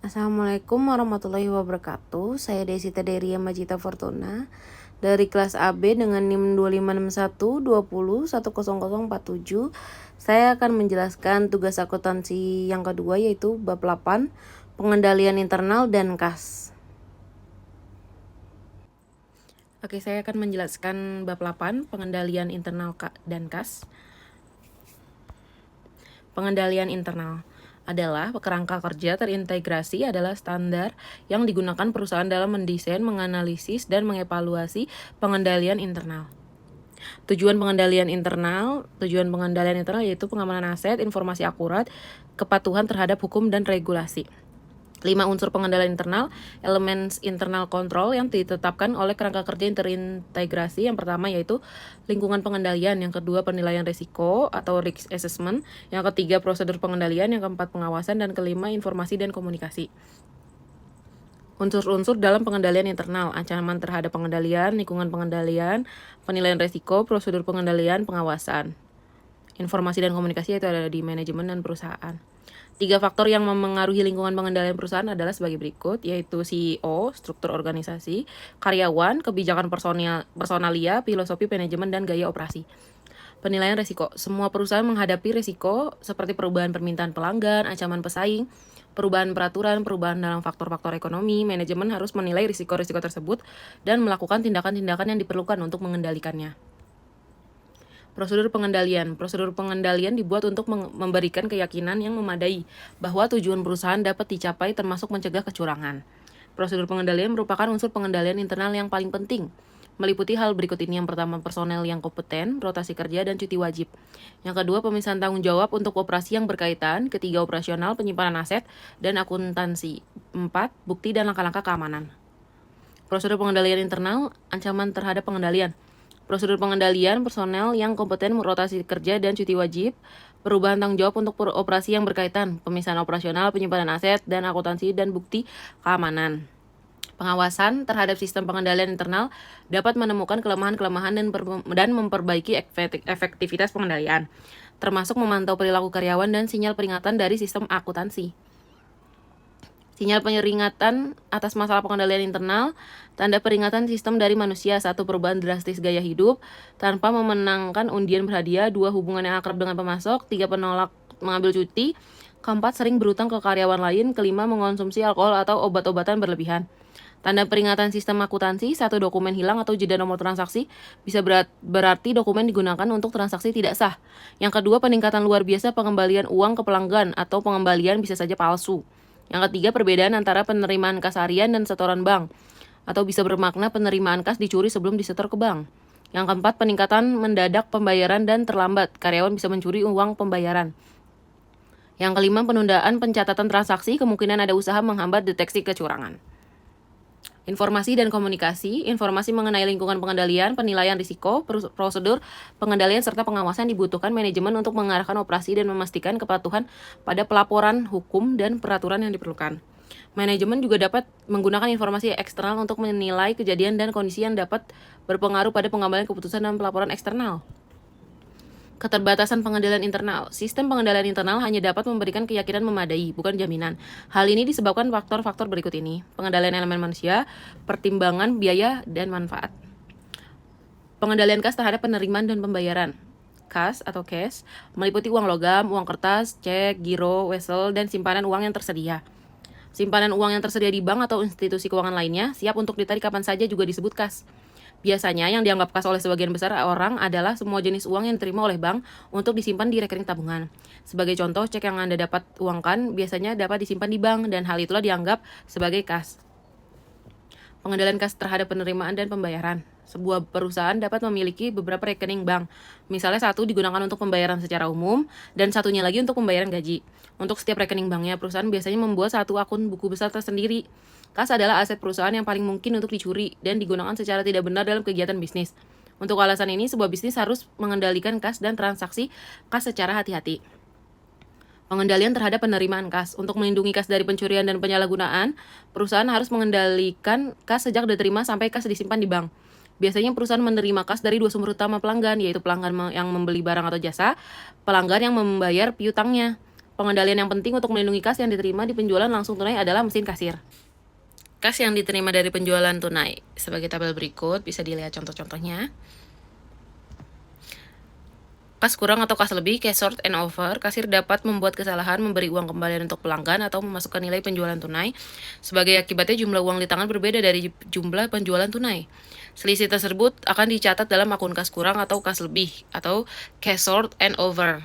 Assalamualaikum warahmatullahi wabarakatuh. Saya Desita Deria Majita Fortuna dari kelas AB dengan NIM 256120100047. Saya akan menjelaskan tugas akuntansi yang kedua, yaitu bab 8, pengendalian internal dan kas. Oke, saya akan menjelaskan bab 8, pengendalian internal dan kas. Pengendalian internal adalah kerangka kerja terintegrasi adalah standar yang digunakan perusahaan dalam mendesain, menganalisis, dan mengevaluasi pengendalian internal. Tujuan pengendalian internal yaitu pengamanan aset, informasi akurat, kepatuhan terhadap hukum dan regulasi. 5 unsur pengendalian internal, elemen internal control yang ditetapkan oleh kerangka kerja terintegrasi. Yang pertama yaitu lingkungan pengendalian, yang kedua penilaian risiko atau risk assessment, yang ketiga prosedur pengendalian, yang keempat pengawasan, dan kelima informasi dan komunikasi. Unsur-unsur dalam pengendalian internal: ancaman terhadap pengendalian, lingkungan pengendalian, penilaian risiko, prosedur pengendalian, pengawasan. Informasi dan komunikasi itu ada di manajemen dan perusahaan. 3 faktor yang memengaruhi lingkungan pengendalian perusahaan adalah sebagai berikut, yaitu CEO, struktur organisasi, karyawan, kebijakan personalia, filosofi manajemen, dan gaya operasi. Penilaian risiko. Semua perusahaan menghadapi risiko seperti perubahan permintaan pelanggan, ancaman pesaing, perubahan peraturan, perubahan dalam faktor-faktor ekonomi. Manajemen harus menilai risiko-risiko tersebut dan melakukan tindakan-tindakan yang diperlukan untuk mengendalikannya. Prosedur pengendalian. Prosedur pengendalian dibuat untuk memberikan keyakinan yang memadai bahwa tujuan perusahaan dapat dicapai, termasuk mencegah kecurangan. Prosedur pengendalian merupakan unsur pengendalian internal yang paling penting. Meliputi hal berikut ini. Yang pertama, personel yang kompeten, rotasi kerja, dan cuti wajib. Yang kedua, pemisahan tanggung jawab untuk operasi yang berkaitan. Ketiga, operasional, penyimpanan aset, dan akuntansi. 4, bukti dan langkah-langkah keamanan. Prosedur pengendalian internal, ancaman terhadap pengendalian. Prosedur pengendalian personel yang kompeten, rotasi kerja, dan cuti wajib. Perubahan tanggung jawab untuk operasi yang berkaitan. Pemisahan operasional, penyimpanan aset, dan akuntansi, dan bukti keamanan. Pengawasan terhadap sistem pengendalian internal dapat menemukan kelemahan-kelemahan dan memperbaiki efektivitas pengendalian, termasuk memantau perilaku karyawan dan sinyal peringatan dari sistem akuntansi. Sinyal peringatan atas masalah pengendalian internal, tanda peringatan sistem dari manusia. 1. Perubahan drastis gaya hidup tanpa memenangkan undian berhadiah. 2. Hubungan yang akrab dengan pemasok. 3. Penolak mengambil cuti. 4. Sering berutang ke karyawan lain. 5. Mengonsumsi alkohol atau obat-obatan berlebihan. Tanda peringatan sistem akuntansi. 1. Dokumen hilang atau jeda nomor transaksi bisa berarti dokumen digunakan untuk transaksi tidak sah. Yang kedua, peningkatan luar biasa pengembalian uang ke pelanggan atau pengembalian bisa saja palsu. Yang ketiga, perbedaan antara penerimaan kas harian dan setoran bank, atau bisa bermakna penerimaan kas dicuri sebelum disetor ke bank. Yang keempat, peningkatan mendadak pembayaran dan terlambat, karyawan bisa mencuri uang pembayaran. Yang kelima, penundaan pencatatan transaksi, kemungkinan ada usaha menghambat deteksi kecurangan. Informasi dan komunikasi. Informasi mengenai lingkungan pengendalian, penilaian risiko, prosedur pengendalian, serta pengawasan dibutuhkan manajemen untuk mengarahkan operasi dan memastikan kepatuhan pada pelaporan hukum dan peraturan yang diperlukan. Manajemen juga dapat menggunakan informasi eksternal untuk menilai kejadian dan kondisi yang dapat berpengaruh pada pengambilan keputusan dan pelaporan eksternal. Keterbatasan pengendalian internal. Sistem pengendalian internal hanya dapat memberikan keyakinan memadai, bukan jaminan. Hal ini disebabkan faktor-faktor berikut ini. Pengendalian elemen manusia, pertimbangan biaya dan manfaat. Pengendalian kas terhadap penerimaan dan pembayaran. Kas atau cash meliputi uang logam, uang kertas, cek, giro, wesel, dan simpanan uang yang tersedia. Simpanan uang yang tersedia di bank atau institusi keuangan lainnya siap untuk ditarik kapan saja juga disebut kas. Biasanya yang dianggap kas oleh sebagian besar orang adalah semua jenis uang yang diterima oleh bank untuk disimpan di rekening tabungan. Sebagai contoh, cek yang Anda dapat uangkan biasanya dapat disimpan di bank, dan hal itulah dianggap sebagai kas. Pengendalian kas terhadap penerimaan dan pembayaran. Sebuah perusahaan dapat memiliki beberapa rekening bank. Misalnya satu digunakan untuk pembayaran secara umum, dan satunya lagi untuk pembayaran gaji. Untuk setiap rekening banknya, perusahaan biasanya membuat satu akun buku besar tersendiri. Kas adalah aset perusahaan yang paling mungkin untuk dicuri dan digunakan secara tidak benar dalam kegiatan bisnis. Untuk alasan ini, sebuah bisnis harus mengendalikan kas dan transaksi kas secara hati-hati. Pengendalian terhadap penerimaan kas. Untuk melindungi kas dari pencurian dan penyalahgunaan, perusahaan harus mengendalikan kas sejak diterima sampai kas disimpan di bank. Biasanya perusahaan menerima kas dari 2 sumber utama pelanggan, yaitu pelanggan yang membeli barang atau jasa, pelanggan yang membayar piutangnya. Pengendalian yang penting untuk melindungi kas yang diterima di penjualan langsung tunai adalah mesin kasir. Kas yang diterima dari penjualan tunai. Sebagai tabel berikut, bisa dilihat contoh-contohnya. Kas kurang atau kas lebih, cash short and over, kasir dapat membuat kesalahan memberi uang kembalian untuk pelanggan atau memasukkan nilai penjualan tunai. Sebagai akibatnya jumlah uang di tangan berbeda dari jumlah penjualan tunai. Selisih tersebut akan dicatat dalam akun kas kurang atau kas lebih, atau cash short and over.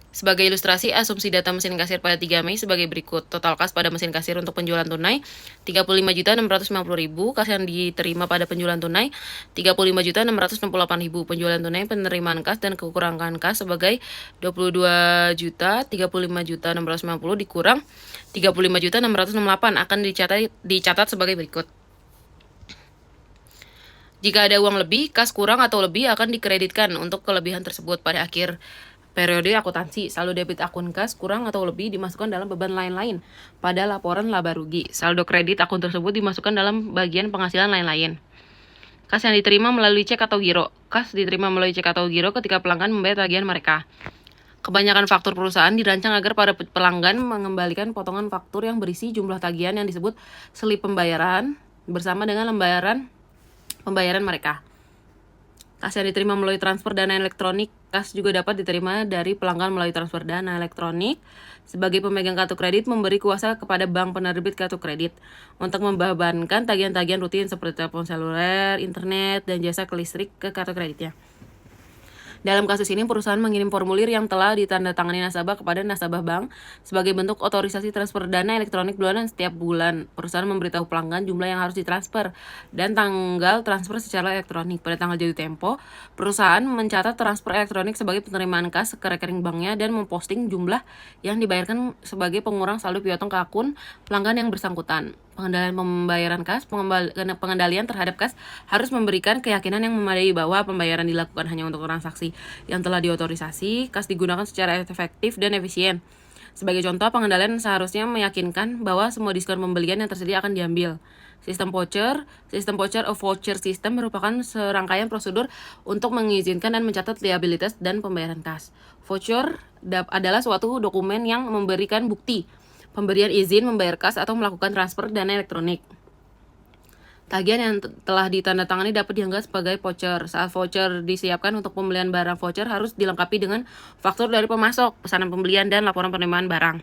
Sebagai ilustrasi, asumsi data mesin kasir pada 3 Mei sebagai berikut. Total kas pada mesin kasir untuk penjualan tunai 35.650.000, kas yang diterima pada penjualan tunai 35.668.000, penjualan tunai penerimaan kas dan kekurangan kas sebagai 22.035.650 dikurang 35.668 akan dicatat sebagai berikut. Jika ada uang lebih, kas kurang atau lebih akan dikreditkan untuk kelebihan tersebut pada akhir periode akuntansi. Saldo debit akun kas kurang atau lebih dimasukkan dalam beban lain-lain pada laporan laba rugi. Saldo kredit akun tersebut dimasukkan dalam bagian penghasilan lain-lain. Kas yang diterima melalui cek atau giro. Kas diterima melalui cek atau giro ketika pelanggan membayar tagihan mereka. Kebanyakan faktur perusahaan dirancang agar para pelanggan mengembalikan potongan faktur yang berisi jumlah tagihan yang disebut selip pembayaran bersama dengan lembaran pembayaran mereka. Kas yang diterima melalui transfer dana elektronik. Kas juga dapat diterima dari pelanggan melalui transfer dana elektronik. Sebagai pemegang kartu kredit memberi kuasa kepada bank penerbit kartu kredit untuk membebankan tagihan-tagihan rutin seperti telepon seluler, internet, dan jasa listrik ke kartu kreditnya. Dalam kasus ini, perusahaan mengirim formulir yang telah ditandatangani nasabah kepada nasabah bank sebagai bentuk otorisasi transfer dana elektronik bulanan setiap bulan. Perusahaan memberitahu pelanggan jumlah yang harus ditransfer dan tanggal transfer secara elektronik. Pada tanggal jatuh tempo, perusahaan mencatat transfer elektronik sebagai penerimaan kas ke rekening banknya dan memposting jumlah yang dibayarkan sebagai pengurang saldo piutang ke akun pelanggan yang bersangkutan. Pengendalian pembayaran kas, pengendalian terhadap kas harus memberikan keyakinan yang memadai bahwa pembayaran dilakukan hanya untuk transaksi yang telah diotorisasi. Kas digunakan secara efektif dan efisien. Sebagai contoh, pengendalian seharusnya meyakinkan bahwa semua diskon pembelian yang tersedia akan diambil. Sistem voucher system merupakan serangkaian prosedur untuk mengizinkan dan mencatat liabilitas dan pembayaran kas. Voucher adalah suatu dokumen yang memberikan bukti pemberian izin membayar kas atau melakukan transfer dana elektronik. Tagihan yang telah ditandatangani dapat dianggap sebagai voucher. Saat voucher disiapkan untuk pembelian barang, voucher harus dilengkapi dengan faktur dari pemasok, pesanan pembelian, dan laporan penerimaan barang.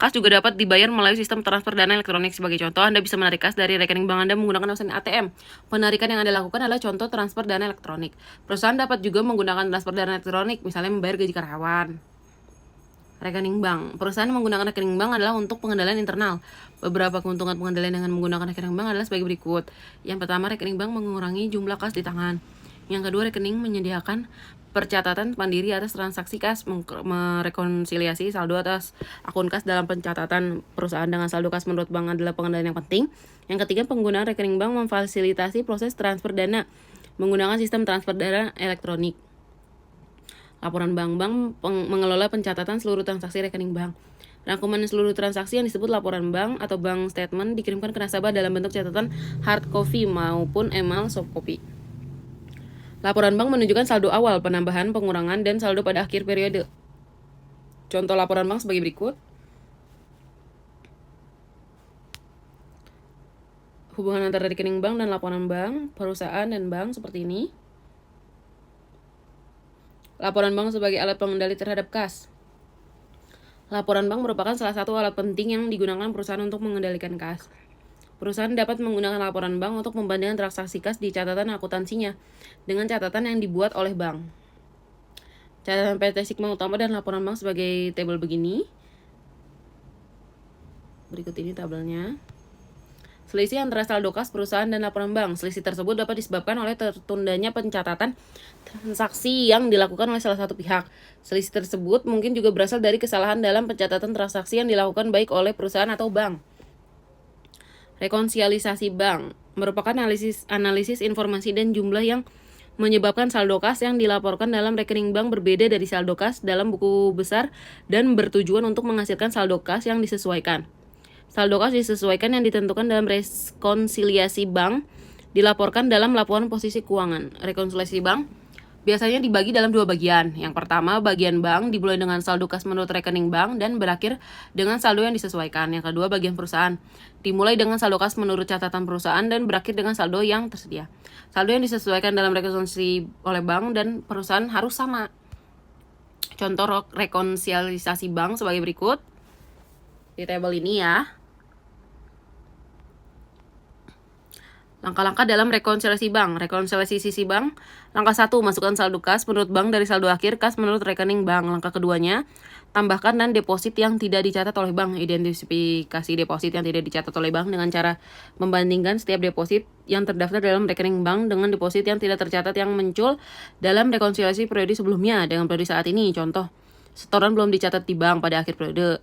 Kas juga dapat dibayar melalui sistem transfer dana elektronik. Sebagai contoh, Anda bisa menarik kas dari rekening bank Anda menggunakan mesin ATM. Penarikan yang Anda lakukan adalah contoh transfer dana elektronik. Perusahaan dapat juga menggunakan transfer dana elektronik, misalnya membayar gaji karyawan. Rekening bank. Perusahaan menggunakan rekening bank adalah untuk pengendalian internal. Beberapa keuntungan pengendalian dengan menggunakan rekening bank adalah sebagai berikut. Yang pertama, rekening bank mengurangi jumlah kas di tangan. Yang kedua, rekening menyediakan percatatan mandiri atas transaksi kas, merekonsiliasi saldo atas akun kas dalam pencatatan perusahaan dengan saldo kas menurut bank adalah pengendalian yang penting. Yang ketiga, penggunaan rekening bank memfasilitasi proses transfer dana menggunakan sistem transfer dana elektronik. Laporan bank mengelola pencatatan seluruh transaksi rekening bank. Rangkuman seluruh transaksi yang disebut laporan bank atau bank statement dikirimkan ke nasabah dalam bentuk catatan hard copy maupun email soft copy. Laporan bank menunjukkan saldo awal, penambahan, pengurangan, dan saldo pada akhir periode. Contoh laporan bank sebagai berikut. Hubungan antara rekening bank dan laporan bank, perusahaan dan bank seperti ini. Laporan bank sebagai alat pengendali terhadap kas. Laporan bank merupakan salah satu alat penting yang digunakan perusahaan untuk mengendalikan kas. Perusahaan dapat menggunakan laporan bank untuk membandingkan transaksi kas di catatan akuntansinya dengan catatan yang dibuat oleh bank. Catatan PT Sigma utama dan laporan bank sebagai tabel begini. Berikut ini tabelnya. Selisih antara saldo kas perusahaan dan laporan bank. Selisih tersebut dapat disebabkan oleh tertundanya pencatatan transaksi yang dilakukan oleh salah satu pihak. Selisih tersebut mungkin juga berasal dari kesalahan dalam pencatatan transaksi yang dilakukan baik oleh perusahaan atau bank. Rekonsiliasi bank merupakan analisis informasi dan jumlah yang menyebabkan saldo kas yang dilaporkan dalam rekening bank berbeda dari saldo kas dalam buku besar dan bertujuan untuk menghasilkan saldo kas yang disesuaikan. Saldo kas disesuaikan yang ditentukan dalam rekonsiliasi bank dilaporkan dalam laporan posisi keuangan. Rekonsiliasi bank biasanya dibagi dalam dua bagian. Yang pertama, bagian bank dimulai dengan saldo kas menurut rekening bank dan berakhir dengan saldo yang disesuaikan. Yang kedua, bagian perusahaan dimulai dengan saldo kas menurut catatan perusahaan dan berakhir dengan saldo yang tersedia. Saldo yang disesuaikan dalam rekonsiliasi oleh bank dan perusahaan harus sama. Contoh rekonsiliasi bank sebagai berikut. Di tabel ini ya. Langkah-langkah dalam rekonsiliasi bank. Rekonsiliasi sisi bank. Langkah 1, masukkan saldo kas menurut bank dari saldo akhir kas menurut rekening bank. Langkah keduanya, tambahkan dan deposit yang tidak dicatat oleh bank. Identifikasi deposit yang tidak dicatat oleh bank dengan cara membandingkan setiap deposit yang terdaftar dalam rekening bank dengan deposit yang tidak tercatat yang muncul dalam rekonsiliasi periode sebelumnya dengan periode saat ini. Contoh, setoran belum dicatat di bank pada akhir periode.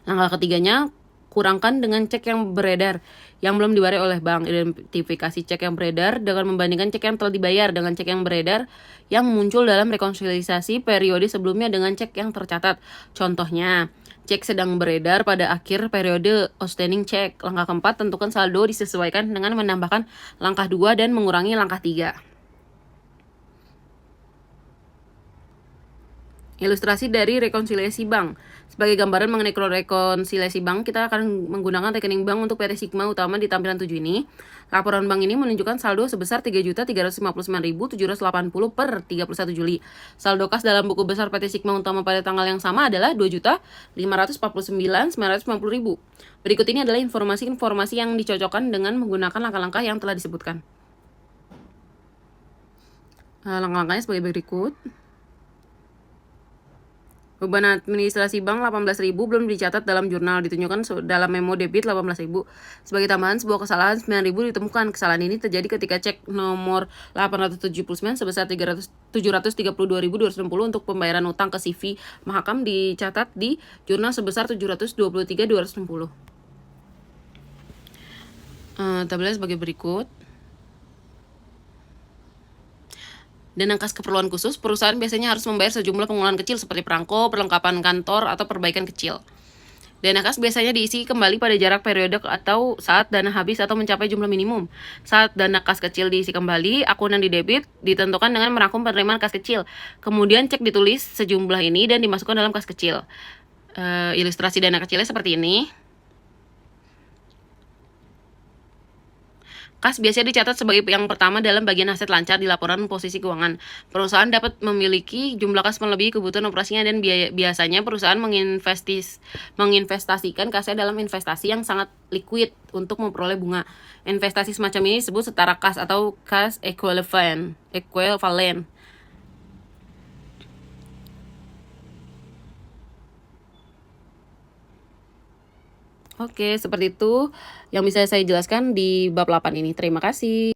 Langkah ketiganya, kurangkan dengan cek yang beredar yang belum dibayar oleh bank. Identifikasi cek yang beredar dengan membandingkan cek yang telah dibayar dengan cek yang beredar yang muncul dalam rekonsiliasi periode sebelumnya dengan cek yang tercatat. Contohnya, cek sedang beredar pada akhir periode outstanding cek. Langkah keempat, tentukan saldo disesuaikan dengan menambahkan langkah 2 dan mengurangi langkah 3. Ilustrasi dari rekonsiliasi bank. Sebagai gambaran mengenai rekonsiliasi bank, kita akan menggunakan rekening bank untuk PT Sigma utama di tampilan 7 ini. Laporan bank ini menunjukkan saldo sebesar 3.359.780 per 31 Juli. Saldo kas dalam buku besar PT Sigma utama pada tanggal yang sama adalah 2.549.990.000. Berikut ini adalah informasi-informasi yang dicocokkan dengan menggunakan langkah-langkah yang telah disebutkan. Langkah-langkahnya sebagai berikut. Beban administrasi bank 18.000 belum dicatat dalam jurnal, ditunjukkan dalam memo debit 18.000. Sebagai tambahan, sebuah kesalahan 9.000 ditemukan. Kesalahan ini terjadi ketika cek nomor 879 sebesar 732.260 untuk pembayaran utang ke CV Mahakam dicatat di jurnal sebesar 723.260. Tabelnya sebagai berikut. Dana kas keperluan khusus, perusahaan biasanya harus membayar sejumlah pengeluaran kecil seperti perangko, perlengkapan kantor, atau perbaikan kecil. Dana kas biasanya diisi kembali pada jarak periode atau saat dana habis atau mencapai jumlah minimum. Saat dana kas kecil diisi kembali, akun yang didebit ditentukan dengan merangkum penerimaan kas kecil. Kemudian cek ditulis sejumlah ini dan dimasukkan dalam kas kecil. Ilustrasi dana kecilnya seperti ini. Kas biasanya dicatat sebagai yang pertama dalam bagian aset lancar di laporan posisi keuangan. Perusahaan dapat memiliki jumlah kas melebihi kebutuhan operasinya dan biasanya perusahaan menginvestasikan kasnya dalam investasi yang sangat liquid untuk memperoleh bunga. Investasi semacam ini disebut setara kas atau kas equivalent. Oke, seperti itu yang bisa saya jelaskan di bab 8 ini. Terima kasih.